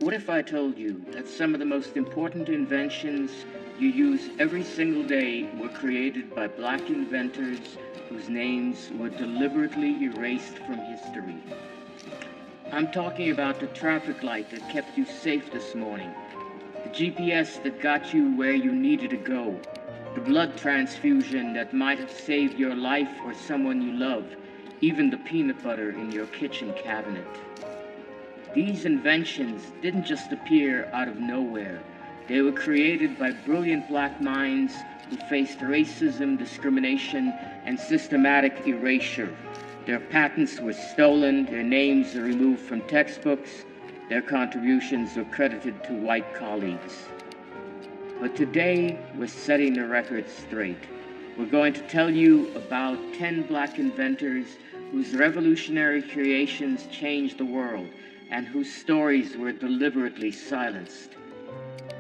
What if I told you that some of the most important inventions you use every single day were created by black inventors whose names were deliberately erased from history? I'm talking about the traffic light that kept you safe this morning, the GPS that got you where you needed to go, the blood transfusion that might have saved your life or someone you love, even the peanut butter in your kitchen cabinet. These inventions didn't just appear out of nowhere. They were created by brilliant black minds who faced racism, discrimination, and systematic erasure. Their patents were stolen, their names were removed from textbooks, their contributions were credited to white colleagues. But today, we're setting the record straight. We're going to tell you about 10 black inventors whose revolutionary creations changed the world and whose stories were deliberately silenced.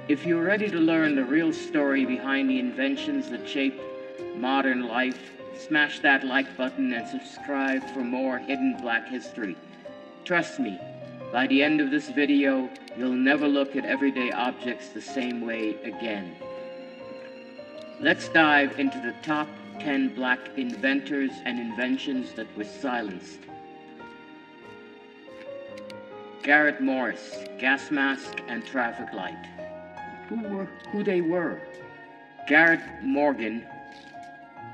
If you're ready to learn the real story behind the inventions that shaped modern life, smash that like button and subscribe for more hidden black history. Trust me, by the end of this video, you'll never look at everyday objects the same way again. Let's dive into the top 10 black inventors and inventions that were silenced. Garrett Morris, gas mask and traffic light. Who they were. Garrett Morgan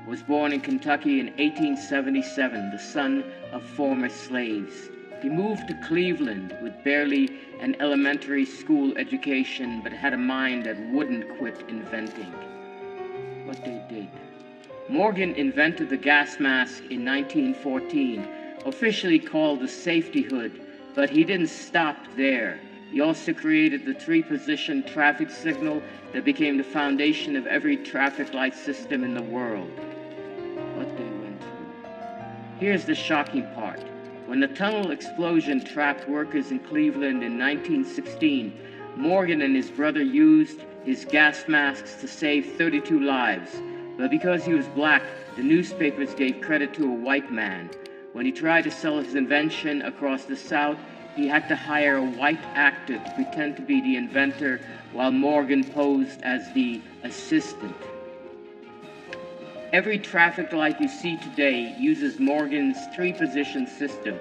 was born in Kentucky in 1877, the son of former slaves. He moved to Cleveland with barely an elementary school education, but had a mind that wouldn't quit inventing. What they did. Morgan invented the gas mask in 1914, officially called the safety hood, but he didn't stop there. He also created the three-position traffic signal that became the foundation of every traffic light system in the world. What they went through. Here's the shocking part. When the tunnel explosion trapped workers in Cleveland in 1916, Morgan and his brother used his gas masks to save 32 lives. But because he was black, the newspapers gave credit to a white man. When he tried to sell his invention across the South, he had to hire a white actor to pretend to be the inventor while Morgan posed as the assistant. Every traffic light you see today uses Morgan's three-position system.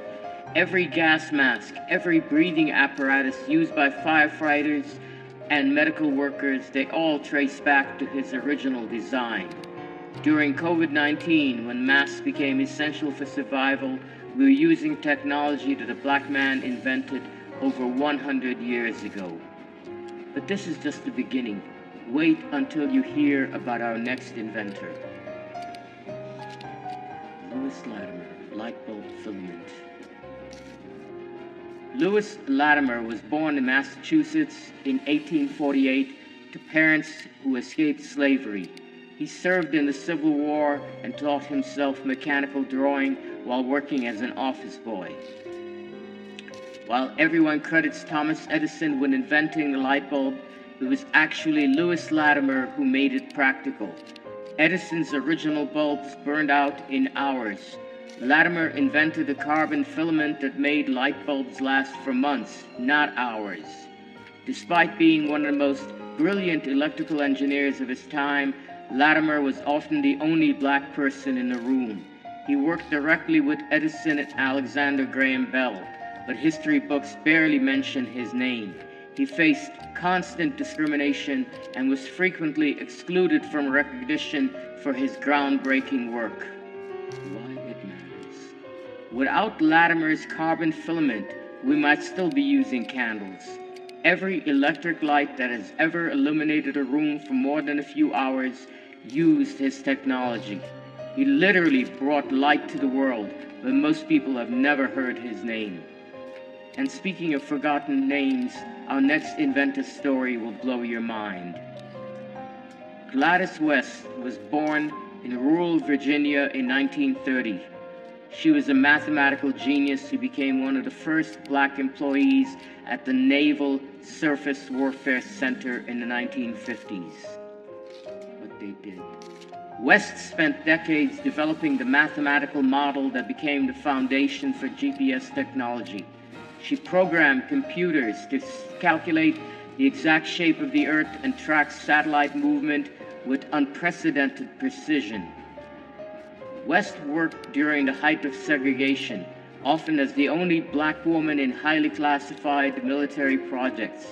Every gas mask, every breathing apparatus used by firefighters and medical workers, they all trace back to his original design. During COVID-19, when masks became essential for survival, we were using technology that a black man invented over 100 years ago. But this is just the beginning. Wait until you hear about our next inventor. Lewis Latimer, light bulb filament. Lewis Latimer was born in Massachusetts in 1848 to parents who escaped slavery. He served in the Civil War and taught himself mechanical drawing while working as an office boy. While everyone credits Thomas Edison with inventing the light bulb, it was actually Lewis Latimer who made it practical. Edison's original bulbs burned out in hours. Latimer invented a carbon filament that made light bulbs last for months, not hours. Despite being one of the most brilliant electrical engineers of his time, Latimer was often the only black person in the room. He worked directly with Edison and Alexander Graham Bell, but history books barely mention his name. He faced constant discrimination and was frequently excluded from recognition for his groundbreaking work. Why it matters. Without Latimer's carbon filament, we might still be using candles. Every electric light that has ever illuminated a room for more than a few hours used his technology. He literally brought light to the world, but most people have never heard his name. And speaking of forgotten names, our next inventor story will blow your mind. Gladys West was born in rural Virginia in 1930. She was a mathematical genius who became one of the first black employees at the Naval Surface Warfare Center in the 1950s. What they did. West spent decades developing the mathematical model that became the foundation for GPS technology. She programmed computers to calculate the exact shape of the Earth and track satellite movement with unprecedented precision. West worked during the height of segregation, often as the only black woman in highly classified military projects.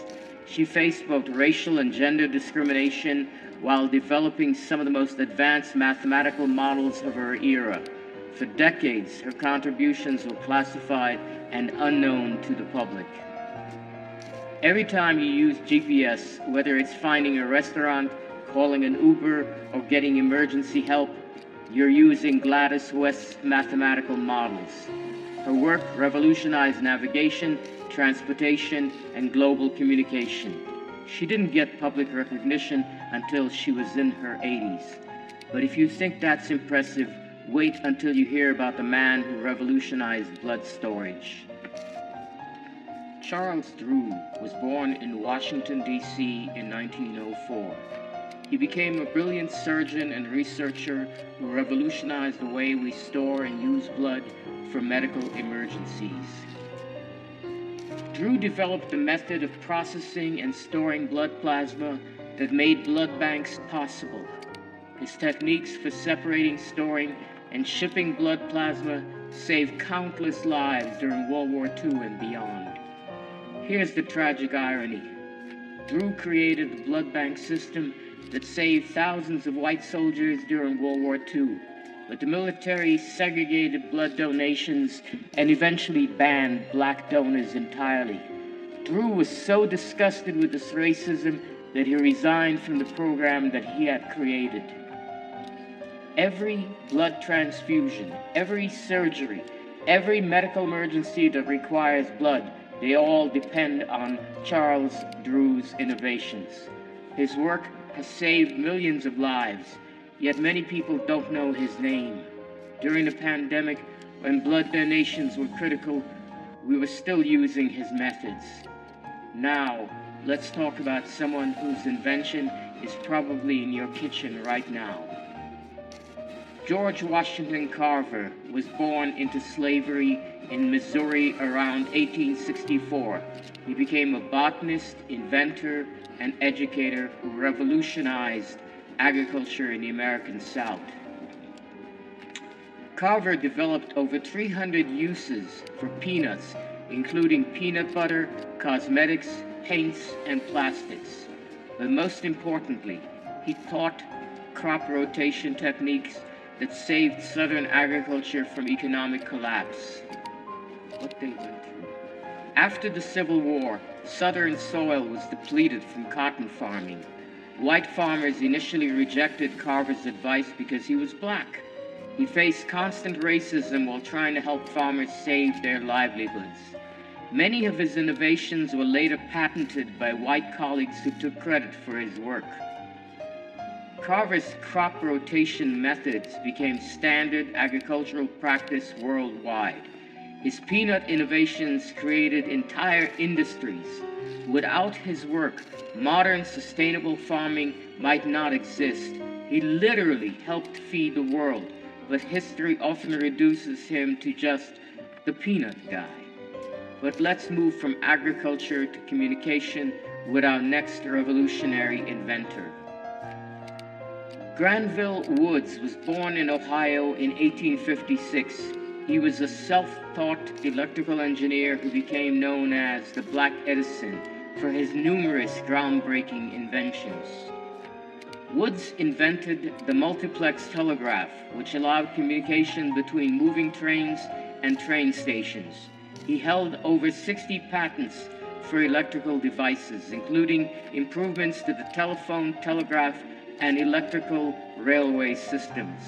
She faced both racial and gender discrimination while developing some of the most advanced mathematical models of her era. For decades, her contributions were classified and unknown to the public. Every time you use GPS, whether it's finding a restaurant, calling an Uber, or getting emergency help, you're using Gladys West's mathematical models. Her work revolutionized navigation, transportation, and global communication. She didn't get public recognition until she was in her 80s. But if you think that's impressive, wait until you hear about the man who revolutionized blood storage. Charles Drew was born in Washington, D.C. in 1904. He became a brilliant surgeon and researcher who revolutionized the way we store and use blood for medical emergencies. Drew developed a method of processing and storing blood plasma that made blood banks possible. His techniques for separating, storing, and shipping blood plasma saved countless lives during World War II and beyond. Here's the tragic irony. Drew created the blood bank system that saved thousands of white soldiers during World War II, but the military segregated blood donations and eventually banned black donors entirely. Drew was so disgusted with this racism that he resigned from the program that he had created. Every blood transfusion, every surgery, every medical emergency that requires blood, they all depend on Charles Drew's innovations. His work has saved millions of lives, yet many people don't know his name. During the pandemic, when blood donations were critical, we were still using his methods. Now, let's talk about someone whose invention is probably in your kitchen right now. George Washington Carver was born into slavery in Missouri around 1864. He became a botanist, inventor, and educator who revolutionized agriculture in the American South. Carver developed over 300 uses for peanuts, including peanut butter, cosmetics, paints, and plastics. But most importantly, he taught crop rotation techniques that saved Southern agriculture from economic collapse. What they went through. After the Civil War, Southern soil was depleted from cotton farming. White farmers initially rejected Carver's advice because he was black. He faced constant racism while trying to help farmers save their livelihoods. Many of his innovations were later patented by white colleagues who took credit for his work. Carver's crop rotation methods became standard agricultural practice worldwide. His peanut innovations created entire industries. Without his work, modern sustainable farming might not exist. He literally helped feed the world, but history often reduces him to just the peanut guy. But let's move from agriculture to communication with our next revolutionary inventor. Granville Woods was born in Ohio in 1856. He was a self-taught electrical engineer who became known as the Black Edison for his numerous groundbreaking inventions. Woods invented the multiplex telegraph, which allowed communication between moving trains and train stations. He held over 60 patents for electrical devices, including improvements to the telephone, telegraph, and electrical railway systems.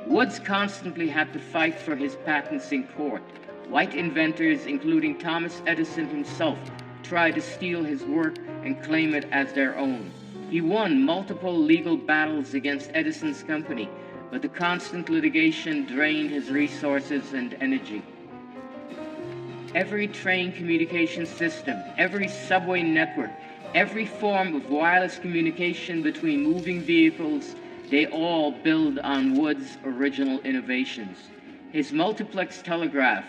Woods constantly had to fight for his patents in court. White inventors, including Thomas Edison himself, tried to steal his work and claim it as their own. He won multiple legal battles against Edison's company, but the constant litigation drained his resources and energy. Every train communication system, every subway network, every form of wireless communication between moving vehicles, they all build on Wood's original innovations. His multiplex telegraph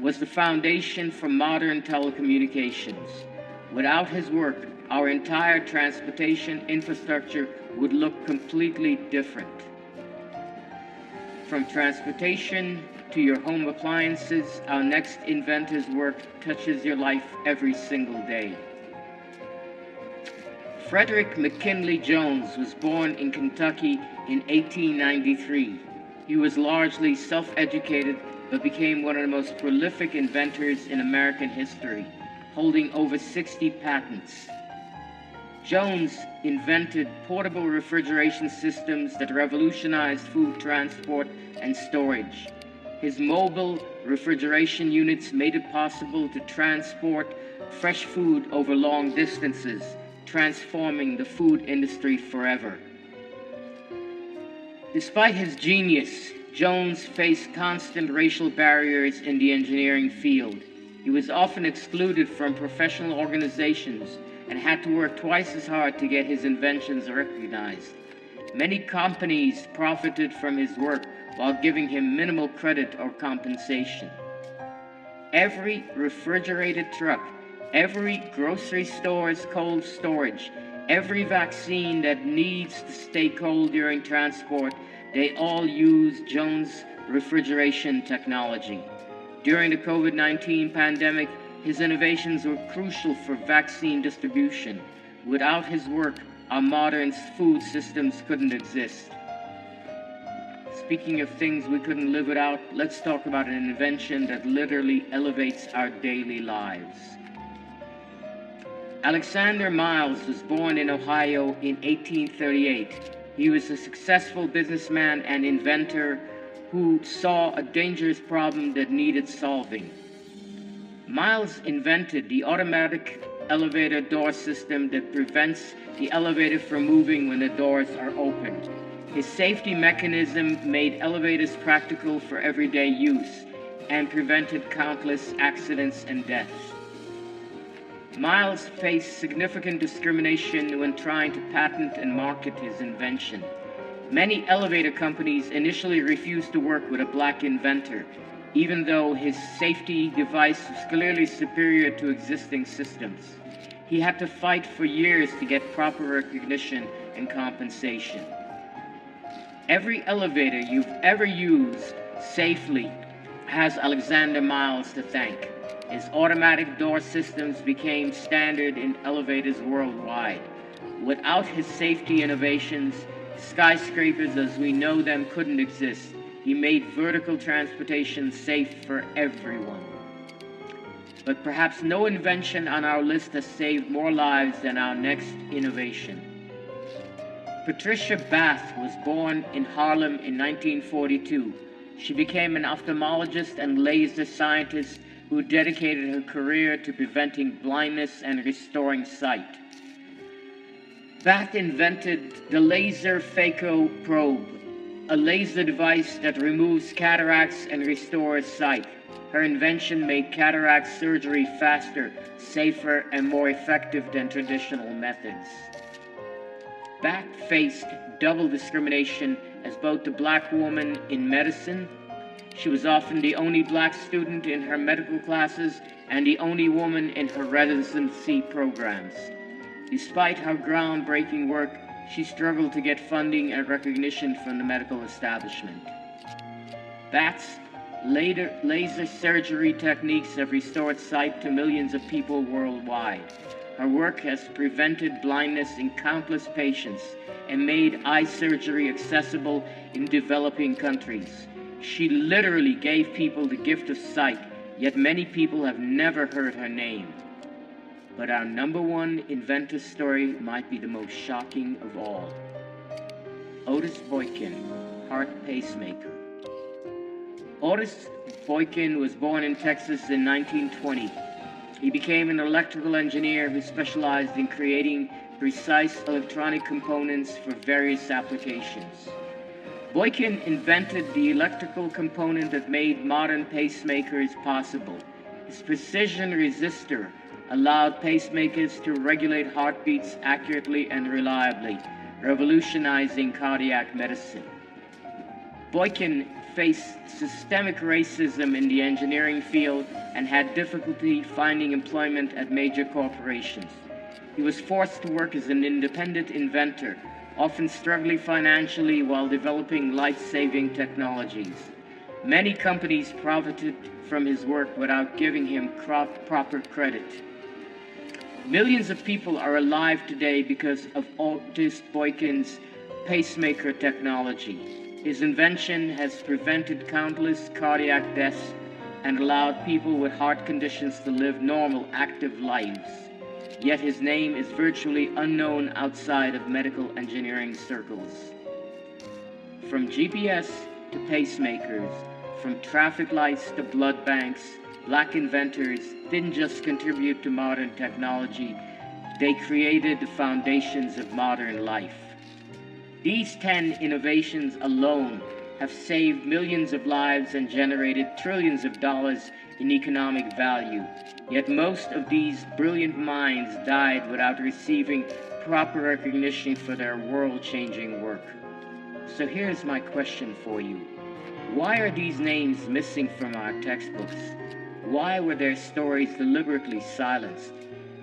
was the foundation for modern telecommunications. Without his work, our entire transportation infrastructure would look completely different. From transportation to your home appliances, our next inventor's work touches your life every single day. Frederick McKinley Jones was born in Kentucky in 1893. He was largely self-educated, but became one of the most prolific inventors in American history, holding over 60 patents. Jones invented portable refrigeration systems that revolutionized food transport and storage. His mobile refrigeration units made it possible to transport fresh food over long distances, transforming the food industry forever. Despite his genius, Jones faced constant racial barriers in the engineering field. He was often excluded from professional organizations and had to work twice as hard to get his inventions recognized. Many companies profited from his work while giving him minimal credit or compensation. Every refrigerated truck, every grocery store's cold storage, every vaccine that needs to stay cold during transport, they all use Jones' refrigeration technology. During the COVID-19 pandemic, his innovations were crucial for vaccine distribution. Without his work, our modern food systems couldn't exist. Speaking of things we couldn't live without, let's talk about an invention that literally elevates our daily lives. Alexander Miles was born in Ohio in 1838. He was a successful businessman and inventor who saw a dangerous problem that needed solving. Miles invented the automatic elevator door system that prevents the elevator from moving when the doors are open. His safety mechanism made elevators practical for everyday use and prevented countless accidents and deaths. Miles faced significant discrimination when trying to patent and market his invention. Many elevator companies initially refused to work with a black inventor, even though his safety device was clearly superior to existing systems. He had to fight for years to get proper recognition and compensation. Every elevator you've ever used safely has Alexander Miles to thank. His automatic door systems became standard in elevators worldwide. Without his safety innovations, skyscrapers as we know them couldn't exist. He made vertical transportation safe for everyone. But perhaps no invention on our list has saved more lives than our next innovation. Patricia Bath was born in Harlem in 1942. She became an ophthalmologist and laser scientist who dedicated her career to preventing blindness and restoring sight. Bath invented the laser phaco probe, a laser device that removes cataracts and restores sight. Her invention made cataract surgery faster, safer, and more effective than traditional methods. Bath faced double discrimination as both a black woman in medicine. She was often the only black student in her medical classes and the only woman in her residency programs. Despite her groundbreaking work, she struggled to get funding and recognition from the medical establishment. Bath's laser surgery techniques have restored sight to millions of people worldwide. Her work has prevented blindness in countless patients and made eye surgery accessible in developing countries. She literally gave people the gift of sight, yet many people have never heard her name. But our number one inventor story might be the most shocking of all. Otis Boykin, heart pacemaker. Otis Boykin was born in Texas in 1920. He became an electrical engineer who specialized in creating precise electronic components for various applications. Boykin invented the electrical component that made modern pacemakers possible. His precision resistor allowed pacemakers to regulate heartbeats accurately and reliably, revolutionizing cardiac medicine. Boykin faced systemic racism in the engineering field and had difficulty finding employment at major corporations. He was forced to work as an independent inventor, often struggling financially while developing life-saving technologies. Many companies profited from his work without giving him proper credit. Millions of people are alive today because of August Boykin's pacemaker technology. His invention has prevented countless cardiac deaths and allowed people with heart conditions to live normal, active lives. Yet his name is virtually unknown outside of medical engineering circles. From GPS to pacemakers, from traffic lights to blood banks, Black inventors didn't just contribute to modern technology, they created the foundations of modern life. These 10 innovations alone have saved millions of lives and generated trillions of dollars in economic value. Yet most of these brilliant minds died without receiving proper recognition for their world-changing work. So here's my question for you. Why are these names missing from our textbooks? Why were their stories deliberately silenced?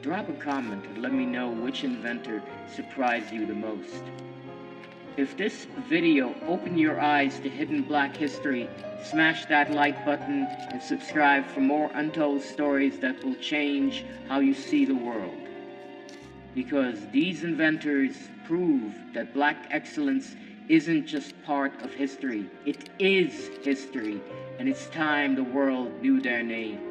Drop a comment and let me know which inventor surprised you the most. If this video opened your eyes to hidden Black history, smash that like button and subscribe for more untold stories that will change how you see the world. Because these inventors prove that Black excellence isn't just part of history, it is history, and it's time the world knew their names.